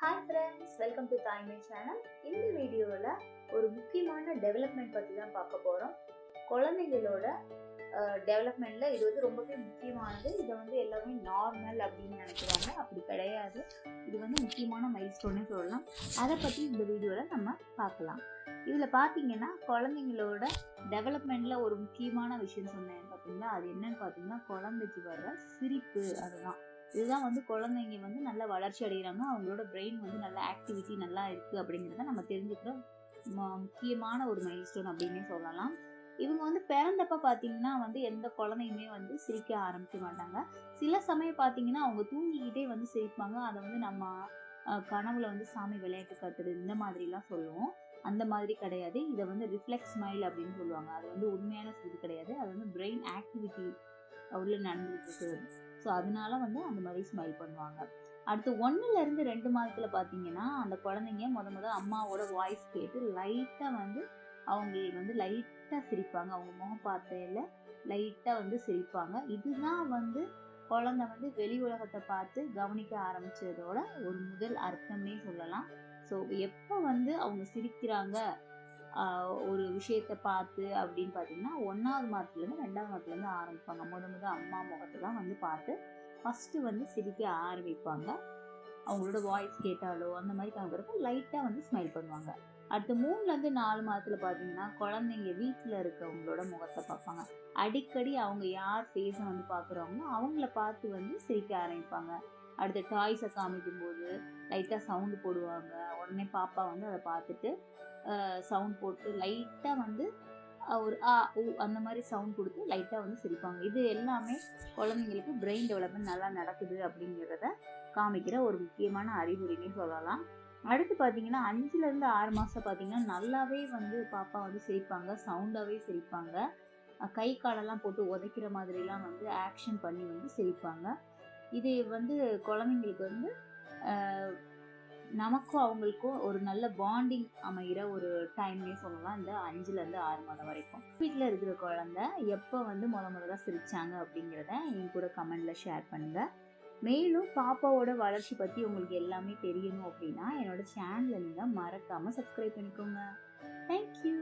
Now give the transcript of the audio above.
Hi friends, welcome to தாய்மை channel. இந்த வீடியோவில் ஒரு முக்கியமான டெவலப்மெண்ட் பற்றி தான் பார்க்க போகிறோம். குழந்தைகளோட டெவலப்மெண்ட்டில் இது வந்து ரொம்பவே முக்கியமானது. இதை வந்து எல்லாமே நார்மல் அப்படின்னு நினைக்கிறாங்க. அப்படி கிடையாது. இது வந்து முக்கியமான மைல்ஸ்டோன்னே சொல்லலாம். அதை பற்றி இந்த வீடியோவில் நம்ம பார்க்கலாம். இதில் பார்த்தீங்கன்னா குழந்தைங்களோட டெவலப்மெண்ட்டில் ஒரு முக்கியமான விஷயம் சொன்னேன் பார்த்தீங்களா, அது என்னன்னு பார்த்தீங்கன்னா குழந்தைக்கு வர்ற சிரிப்பு. அதுதான் இதுதான் வந்து குழந்தைங்க வந்து நல்லா வளர்ச்சி அடைகிறாங்க, அவங்களோட பிரெயின் வந்து நல்ல ஆக்டிவிட்டி நல்லா இருக்குது அப்படிங்கிறத நம்ம தெரிஞ்சுக்கிற முக்கியமான ஒரு மைல்ஸ்டோன் அப்படின்னே சொல்லலாம். இவங்க வந்து பிறந்தப்ப பார்த்தீங்கன்னா வந்து எந்த குழந்தையுமே வந்து சிரிக்க ஆரம்பிக்க மாட்டாங்க. சில சமயம் பார்த்தீங்கன்னா அவங்க தூங்கிக்கிட்டே வந்து சிரிப்பாங்க. அதை வந்து நம்ம கனவுல வந்து சாமி விளையாட்டு காட்டுறது இந்த மாதிரிலாம் சொல்லுவோம். அந்த மாதிரி கிடையாது. இதை வந்து ரிஃப்ளெக்ஸ் ஸ்மைல் அப்படின்னு சொல்லுவாங்க. அது வந்து உண்மையான சிரிப்பு கிடையாது. அது வந்து பிரெயின் ஆக்டிவிட்டி உள்ள நடந்துகிட்டு இருக்குது. ஸோ அதனால வந்து அந்த மாதிரி ஸ்மைல் பண்ணுவாங்க. அடுத்து 1லேருந்து 2 மாதத்துல பார்த்தீங்கன்னா அந்த குழந்தைங்க முத அம்மாவோட வாய்ஸ் கேட்டு லைட்டாக வந்து அவங்க வந்து லைட்டாக சிரிப்பாங்க. அவங்க முகம் பார்த்தையில லைட்டாக வந்து சிரிப்பாங்க. இதுதான் வந்து குழந்தை வந்து வெளி உலகத்தை பார்த்து கவனிக்க ஆரம்பிச்சதோட ஒரு முதல் அர்த்தமே சொல்லலாம். ஸோ எப்போ வந்து அவங்க சிரிக்கிறாங்க ஒரு விஷயத்த பார்த்து அப்படின்னு பார்த்தீங்கன்னா 1வது மாதத்துலேருந்து 2வது மாதத்துலேருந்து ஆரம்பிப்பாங்க. முத அம்மா முகத்தை தான் வந்து பார்த்து ஃபஸ்ட்டு வந்து சிரிக்க ஆரம்பிப்பாங்க. அவங்களோட வாய்ஸ் கேட்டாலோ அந்த மாதிரி காமிக்கிறப்ப லைட்டாக வந்து ஸ்மைல் பண்ணுவாங்க. அடுத்து 3லேருந்து 4 மாதத்துல பார்த்தீங்கன்னா குழந்தைங்க வீட்டில் இருக்கவங்களோட முகத்தை பார்ப்பாங்க. அடிக்கடி அவங்க யார் ஃபேஸை வந்து பார்க்குறாங்களோ அவங்கள பார்த்து வந்து சிரிக்க ஆரம்பிப்பாங்க. அடுத்து டாய்ஸை காமிக்கும் போது லைட்டாக சவுண்டு போடுவாங்க. உடனே பாப்பா வந்து அதை பார்த்துட்டு சவுண்ட் போட்டு லைட்டாக வந்து ஒரு ஆ ஊ அந்த மாதிரி சவுண்ட் கொடுத்து லைட்டாக வந்து சிரிப்பாங்க. இது எல்லாமே குழந்தைங்களுக்கு பிரெயின் டெவலப்மெண்ட் நல்லா நடக்குது அப்படிங்கிறத காமிக்கிற ஒரு முக்கியமான அறிகுறினே சொல்லலாம். அடுத்து பார்த்தீங்கன்னா 5லேருந்து 6 மாதம் பார்த்தீங்கன்னா நல்லாவே வந்து பாப்பா வந்து சிரிப்பாங்க. சவுண்டாகவே சிரிப்பாங்க. கை காலெல்லாம் போட்டு உதைக்கிற மாதிரிலாம் வந்து ஆக்ஷன் பண்ணி வந்து சிரிப்பாங்க. இது வந்து குழந்தைங்களுக்கு வந்து நமக்கும் அவங்களுக்கும் ஒரு நல்ல பாண்டிங் அமைகிற ஒரு டைம்னே சொல்லலாம். இந்த 5லேருந்து 6 மாதம் வரைக்கும் வீட்டில் இருக்கிற குழந்தை எப்போ வந்து முதல்ல சிரிச்சாங்க அப்படிங்கிறத என் கூட கமெண்ட்ல ஷேர் பண்ணுங்க. மேலும் பாப்பாவோட வளர்ச்சி பற்றி உங்களுக்கு எல்லாமே தெரியணும் அப்படின்னா என்னோட சேனலை நீங்கள் மறக்காமல் சப்ஸ்கிரைப் பண்ணிக்கோங்க. தேங்க்யூ.